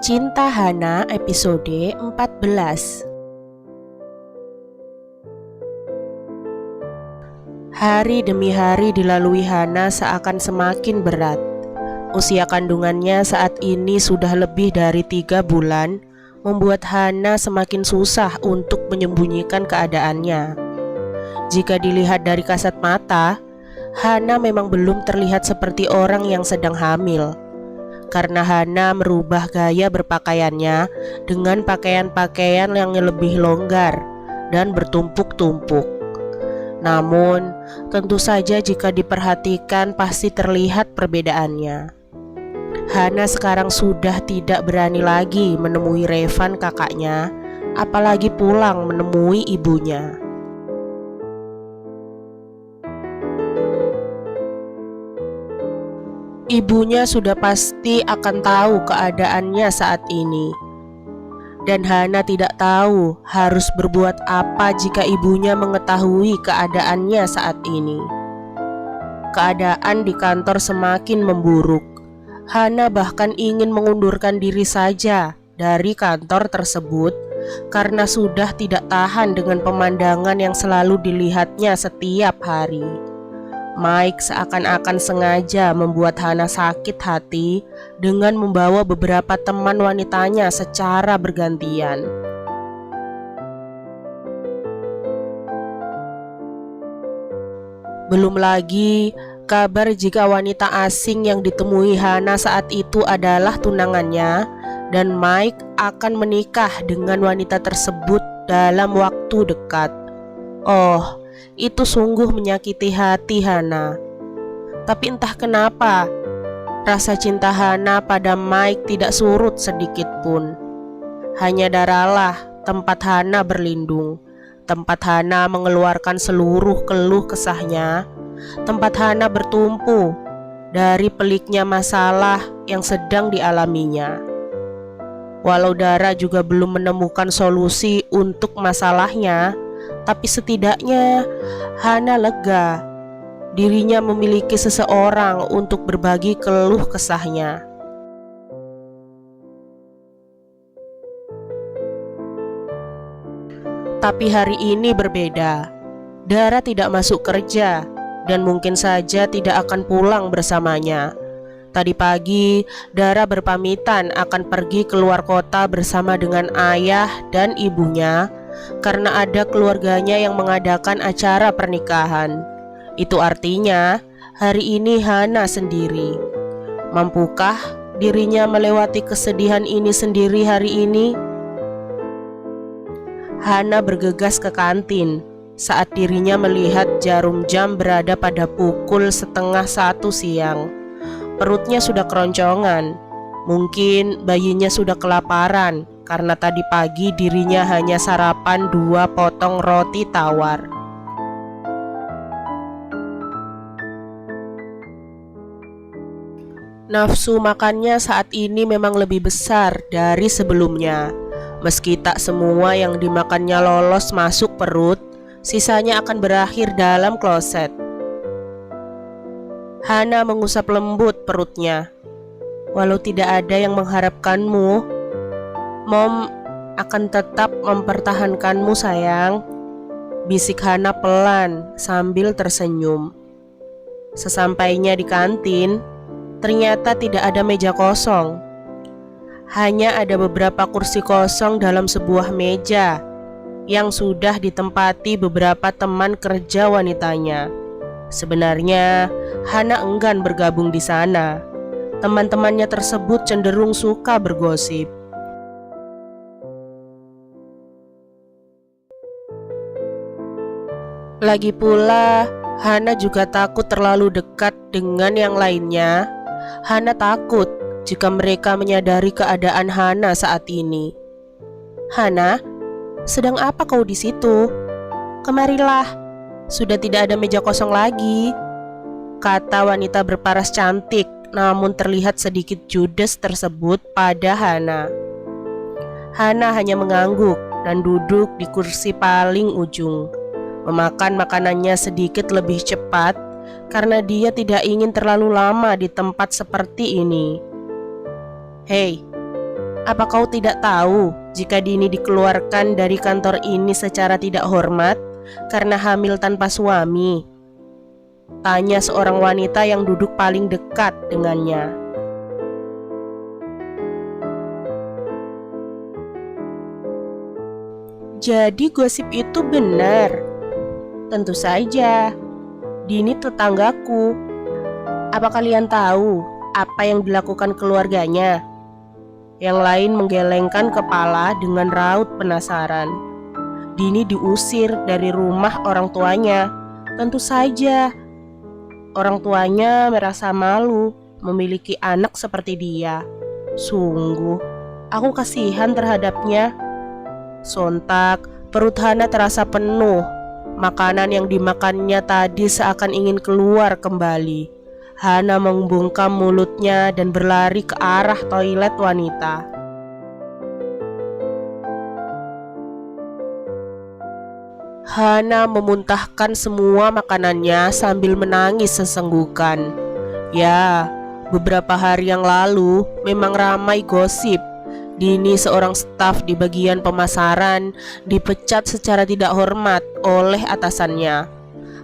Cinta Hana episode 14. Hari demi hari dilalui Hana seakan semakin berat. Usia kandungannya saat ini sudah lebih dari 3 bulan, membuat Hana semakin susah untuk menyembunyikan keadaannya. Jika dilihat dari kasat mata, Hana memang belum terlihat seperti orang yang sedang hamil. Karena Hana merubah gaya berpakaiannya dengan pakaian-pakaian yang lebih longgar dan bertumpuk-tumpuk. Namun, tentu saja jika diperhatikan pasti terlihat perbedaannya. Hana sekarang sudah tidak berani lagi menemui Revan kakaknya, apalagi pulang menemui ibunya. Ibunya sudah pasti akan tahu keadaannya saat ini. Dan Hana tidak tahu harus berbuat apa jika ibunya mengetahui keadaannya saat ini. Keadaan di kantor semakin memburuk. Hana bahkan ingin mengundurkan diri saja dari kantor tersebut karena sudah tidak tahan dengan pemandangan yang selalu dilihatnya setiap hari. Mike seakan-akan sengaja membuat Hana sakit hati dengan membawa beberapa teman wanitanya secara bergantian. Belum lagi kabar jika wanita asing yang ditemui Hana saat itu adalah tunangannya dan Mike akan menikah dengan wanita tersebut dalam waktu dekat. Oh, itu sungguh menyakiti hati Hana. Tapi entah kenapa, rasa cinta Hana pada Mike tidak surut sedikit pun. Hanya daralah tempat Hana berlindung, tempat Hana mengeluarkan seluruh keluh kesahnya, tempat Hana bertumpu dari peliknya masalah yang sedang dialaminya. Walau Dara juga belum menemukan solusi untuk masalahnya, tapi setidaknya Hana lega. Dirinya memiliki seseorang untuk berbagi keluh kesahnya. Tapi hari ini berbeda. Dara tidak masuk kerja dan mungkin saja tidak akan pulang bersamanya. Tadi pagi, Dara berpamitan akan pergi keluar kota bersama dengan ayah dan ibunya karena ada keluarganya yang mengadakan acara pernikahan. Itu artinya hari ini Hana sendiri. Mampukah dirinya melewati kesedihan ini sendiri hari ini? Hana bergegas ke kantin saat dirinya melihat jarum jam berada pada pukul 12:30 siang. Perutnya sudah keroncongan. Mungkin bayinya sudah kelaparan karena tadi pagi dirinya hanya sarapan 2 potong roti tawar. Nafsu makannya saat ini memang lebih besar dari sebelumnya. Meski tak semua yang dimakannya lolos masuk perut, sisanya akan berakhir dalam kloset. Hana mengusap lembut perutnya. Walau tidak ada yang mengharapkanmu, Mom akan tetap mempertahankanmu sayang, bisik Hana pelan sambil tersenyum. Sesampainya di kantin, ternyata tidak ada meja kosong. Hanya ada beberapa kursi kosong dalam sebuah meja yang sudah ditempati beberapa teman kerja wanitanya. Sebenarnya Hana enggan bergabung di sana. Teman-temannya tersebut cenderung suka bergosip. Lagi pula, Hana juga takut terlalu dekat dengan yang lainnya. Hana takut jika mereka menyadari keadaan Hana saat ini. Hana, sedang apa kau di situ? Kemarilah, sudah tidak ada meja kosong lagi, kata wanita berparas cantik namun terlihat sedikit judes tersebut pada Hana. Hana hanya mengangguk dan duduk di kursi paling ujung, memakan makanannya sedikit lebih cepat karena dia tidak ingin terlalu lama di tempat seperti ini. Hei, Apa kau tidak tahu jika Dini dikeluarkan dari kantor ini secara tidak hormat karena hamil tanpa suami? Tanya seorang wanita yang duduk paling dekat dengannya. Jadi gosip itu benar? Tentu saja. Dini tetanggaku. Apa kalian tahu apa yang dilakukan keluarganya? Yang lain menggelengkan kepala dengan raut penasaran. Dini diusir dari rumah orang tuanya. Tentu saja. Orang tuanya merasa malu memiliki anak seperti dia. Sungguh, aku kasihan terhadapnya. Sontak, perut Hana terasa penuh. Makanan yang dimakannya tadi seakan ingin keluar kembali. Hana membungkam mulutnya dan berlari ke arah toilet wanita. Hana memuntahkan semua makanannya sambil menangis sesenggukan. Ya, beberapa hari yang lalu memang ramai gosip Dini, seorang staf di bagian pemasaran, dipecat secara tidak hormat oleh atasannya.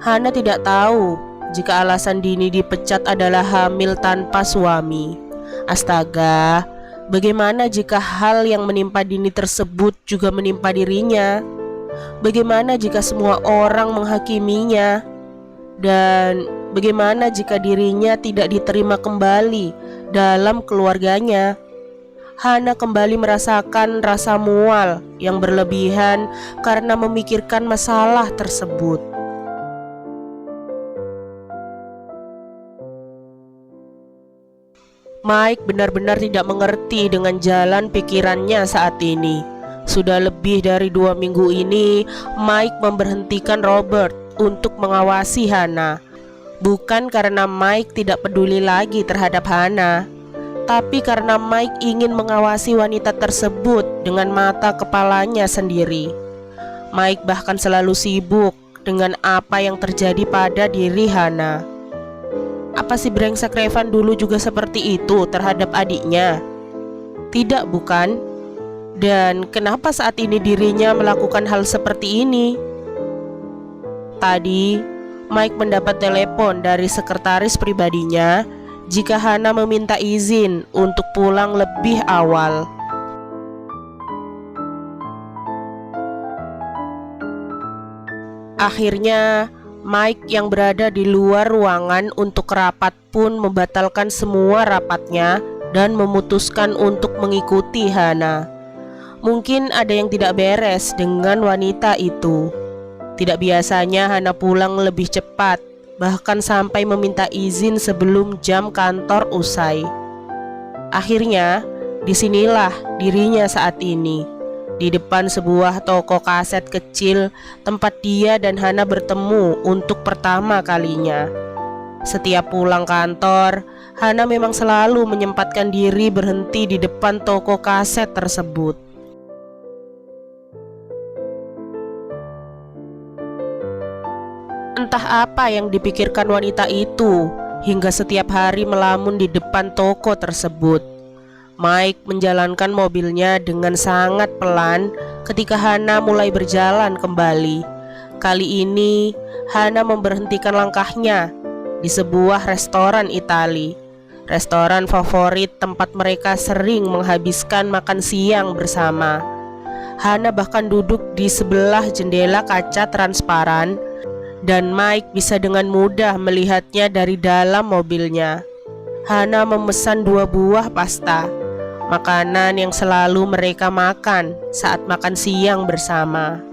Hana tidak tahu jika alasan Dini dipecat adalah hamil tanpa suami. Astaga, bagaimana jika hal yang menimpa Dini tersebut juga menimpa dirinya? Bagaimana jika semua orang menghakiminya? Dan bagaimana jika dirinya tidak diterima kembali dalam keluarganya? Hana kembali merasakan rasa mual yang berlebihan karena memikirkan masalah tersebut. Mike benar-benar tidak mengerti dengan jalan pikirannya saat ini. Sudah lebih dari 2 minggu ini, Mike memberhentikan Robert untuk mengawasi Hana. Bukan karena Mike tidak peduli lagi terhadap Hana, tapi karena Mike ingin mengawasi wanita tersebut dengan mata kepalanya sendiri. Mike bahkan selalu sibuk dengan apa yang terjadi pada diri Hana. Apa si brengsek Revan dulu juga seperti itu terhadap adiknya? Tidak, bukan? Dan kenapa saat ini dirinya melakukan hal seperti ini? Tadi, Mike mendapat telepon dari sekretaris pribadinya jika Hana meminta izin untuk pulang lebih awal. Akhirnya, Mike yang berada di luar ruangan untuk rapat pun membatalkan semua rapatnya dan memutuskan untuk mengikuti Hana. Mungkin ada yang tidak beres dengan wanita itu. Tidak biasanya Hana pulang lebih cepat, bahkan sampai meminta izin sebelum jam kantor usai. Akhirnya, disinilah dirinya saat ini, di depan sebuah toko kaset kecil tempat dia dan Hana bertemu untuk pertama kalinya. Setiap pulang kantor, Hana memang selalu menyempatkan diri berhenti di depan toko kaset tersebut. Entah apa yang dipikirkan wanita itu hingga setiap hari melamun di depan toko tersebut. Mike menjalankan mobilnya dengan sangat pelan ketika Hana mulai berjalan kembali. Kali ini Hana memberhentikan langkahnya di sebuah restoran Itali, restoran favorit tempat mereka sering menghabiskan makan siang bersama. Hana bahkan duduk di sebelah jendela kaca transparan dan Mike bisa dengan mudah melihatnya dari dalam mobilnya. Hana memesan 2 buah pasta, makanan yang selalu mereka makan saat makan siang bersama.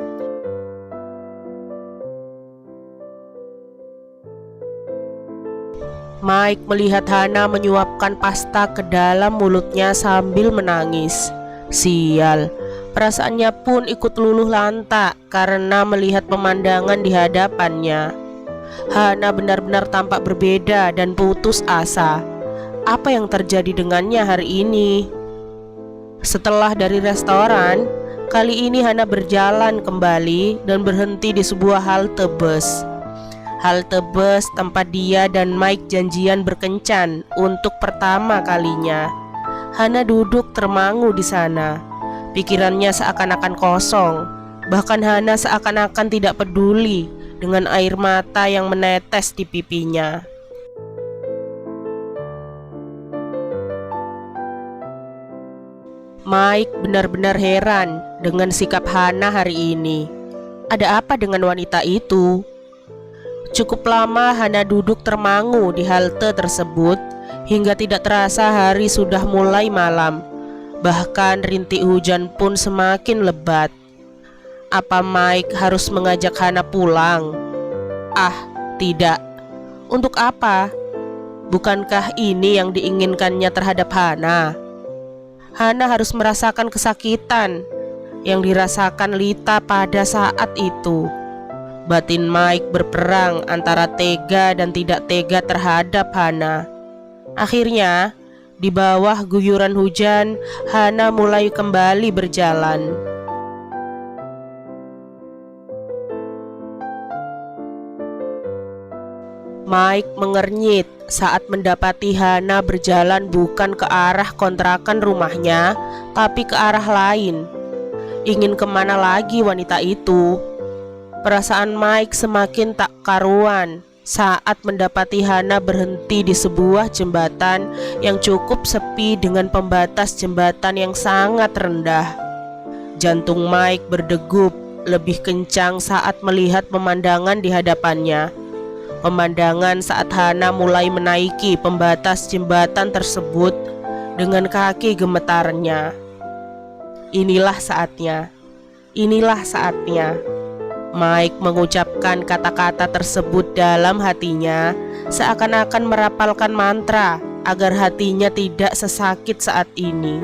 Mike melihat Hana menyuapkan pasta ke dalam mulutnya sambil menangis. Sial, perasaannya pun ikut luluh lantak karena melihat pemandangan di hadapannya. Hana benar-benar tampak berbeda dan putus asa. Apa yang terjadi dengannya hari ini? Setelah dari restoran, kali ini Hana berjalan kembali dan berhenti di sebuah halte bus. Halte bus tempat dia dan Mike janjian berkencan untuk pertama kalinya. Hana duduk termangu di sana. Pikirannya seakan-akan kosong. Bahkan Hana seakan-akan tidak peduli dengan air mata yang menetes di pipinya. Mike benar-benar heran dengan sikap Hana hari ini. Ada apa dengan wanita itu? Cukup lama Hana duduk termangu di halte tersebut hingga tidak terasa hari sudah mulai malam. Bahkan rintik hujan pun semakin lebat. Apa Mike harus mengajak Hana pulang? Ah, tidak. Untuk apa? Bukankah ini yang diinginkannya terhadap Hana? Hana harus merasakan kesakitan yang dirasakan Lita pada saat itu. Batin Mike berperang antara tega dan tidak tega terhadap Hana. Akhirnya, di bawah guyuran hujan, Hana mulai kembali berjalan. Mike mengernyit saat mendapati Hana berjalan bukan ke arah kontrakan rumahnya, tapi ke arah lain. Ingin kemana lagi wanita itu? Perasaan Mike semakin tak karuan saat mendapati Hana berhenti di sebuah jembatan yang cukup sepi dengan pembatas jembatan yang sangat rendah. Jantung Mike berdegup lebih kencang saat melihat pemandangan di hadapannya. Pemandangan saat Hana mulai menaiki pembatas jembatan tersebut dengan kaki gemetarnya. Inilah saatnya. Inilah saatnya. Mike mengucapkan kata-kata tersebut dalam hatinya, seakan-akan merapalkan mantra agar hatinya tidak sesakit saat ini.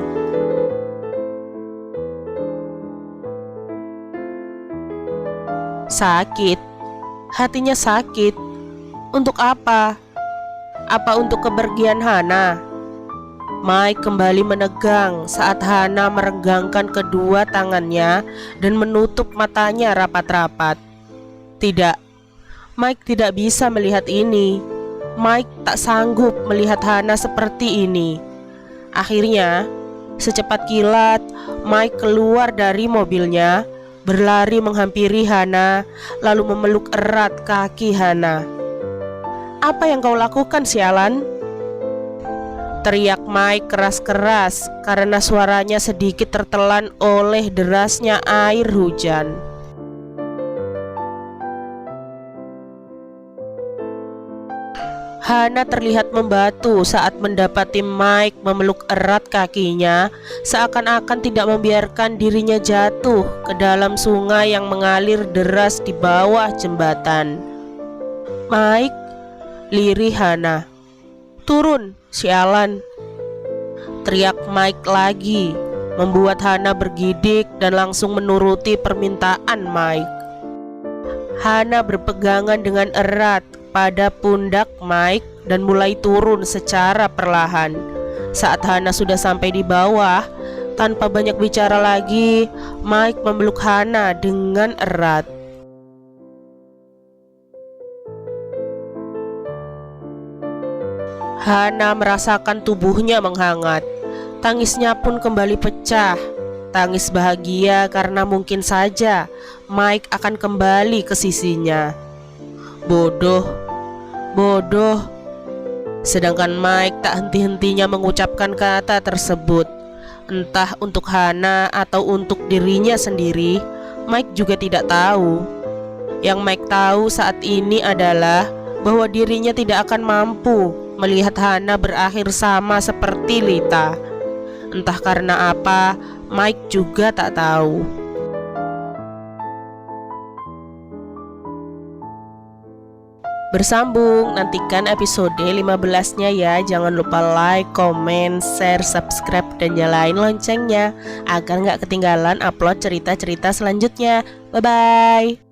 Sakit, hatinya sakit. Untuk apa? Apa untuk kepergian Hana? Mike kembali menegang saat Hana meregangkan kedua tangannya dan menutup matanya rapat-rapat. Tidak, Mike tidak bisa melihat ini. Mike tak sanggup melihat Hana seperti ini. Akhirnya, secepat kilat, Mike keluar dari mobilnya, berlari menghampiri Hana, lalu memeluk erat kaki Hana. "Apa yang kau lakukan, sialan?" teriak Mike keras-keras karena suaranya sedikit tertelan oleh derasnya air hujan. Hana terlihat membatu saat mendapati Mike memeluk erat kakinya, seakan-akan tidak membiarkan dirinya jatuh ke dalam sungai yang mengalir deras di bawah jembatan. "Mike," lirih Hana. "Turun, sialan!" teriak Mike lagi, membuat Hana bergidik dan langsung menuruti permintaan Mike. Hana berpegangan dengan erat pada pundak Mike dan mulai turun secara perlahan. Saat Hana sudah sampai di bawah, tanpa banyak bicara lagi, Mike memeluk Hana dengan erat. Hana merasakan tubuhnya menghangat. Tangisnya pun kembali pecah. Tangis bahagia karena mungkin saja Mike akan kembali ke sisinya. Bodoh, bodoh. Sedangkan Mike tak henti-hentinya mengucapkan kata tersebut. Entah untuk Hana atau untuk dirinya sendiri, Mike juga tidak tahu. Yang Mike tahu saat ini adalah bahwa dirinya tidak akan mampu melihat Hana berakhir sama seperti Lita. Entah karena apa, Mike juga tak tahu. Bersambung, nantikan episode 15-nya ya. Jangan lupa like, comment, share, subscribe, dan nyalain loncengnya agar gak ketinggalan upload cerita-cerita selanjutnya. Bye-bye.